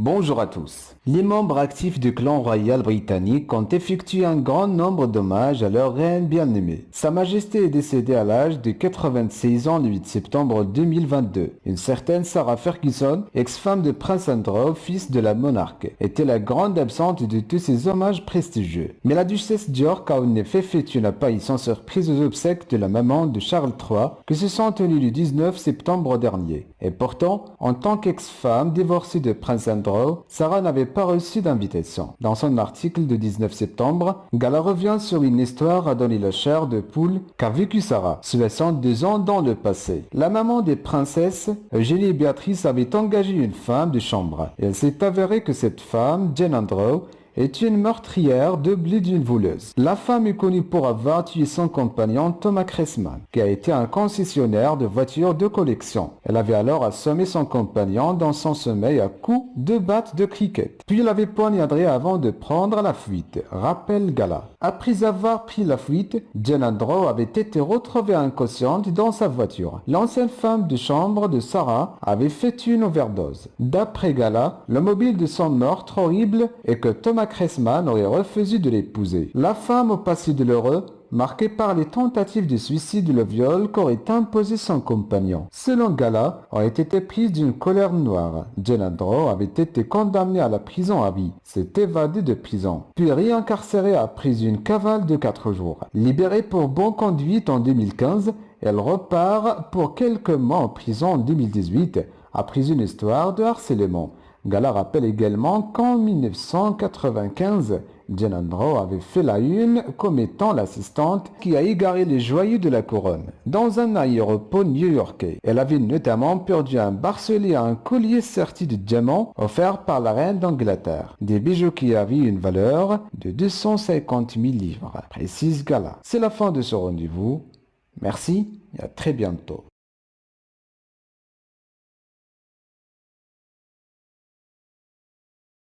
Bonjour à tous. Les membres actifs du clan royal britannique ont effectué un grand nombre d'hommages à leur reine bien-aimée. Sa Majesté est décédée à l'âge de 86 ans le 8 septembre 2022. Une certaine Sarah Ferguson, ex-femme de Prince Andrew, fils de la monarque, était la grande absente de tous ces hommages prestigieux. Mais la duchesse d'York a en effet fait une apparition surprise aux obsèques de la maman de Charles III, qui se sont tenues le 19 septembre dernier. Et pourtant, en tant qu'ex-femme divorcée de Prince Andrew, Sarah n'avait pas reçu d'invitation. Dans son article de 19 septembre, Gala revient sur une histoire à donner la chair de poule qu'a vécu Sarah, 62 ans dans le passé. La maman des princesses, Eugénie Béatrice, avait engagé une femme de chambre. Et il s'est avéré que cette femme, Jane Andrew, est une meurtrière doublée d'une voleuse. La femme est connue pour avoir tué son compagnon Thomas Cressman, qui a été un concessionnaire de voitures de collection. Elle avait alors assommé son compagnon dans son sommeil à coups de batte de cricket. Puis l'avait poignardé avant de prendre la fuite, rappelle Gala. Après avoir pris la fuite, Jane Andrew avait été retrouvée inconsciente dans sa voiture. L'ancienne femme de chambre de Sarah avait fait une overdose. D'après Gala, le mobile de son meurtre horrible est que Thomas Cressman aurait refusé de l'épouser. La femme au passé douloureux, marquée par les tentatives de suicide et le viol qu'aurait imposé son compagnon. Selon Gala, aurait été prise d'une colère noire. Jane Andrew avait été condamnée à la prison à vie, s'est évadée de prison, puis réincarcérée après une cavale de 4 jours. Libérée pour bonne conduite en 2015, elle repart pour quelques mois en prison en 2018, après une histoire de harcèlement. Gala rappelle également qu'en 1995, Jane Andrew avait fait la une comme étant l'assistante qui a égaré les joyaux de la couronne dans un aéroport new-yorkais. Elle avait notamment perdu un bracelet et un collier serti de diamants offert par la reine d'Angleterre. Des bijoux qui avaient une valeur de 250 000 livres, précise Gala. C'est la fin de ce rendez-vous. Merci et à très bientôt.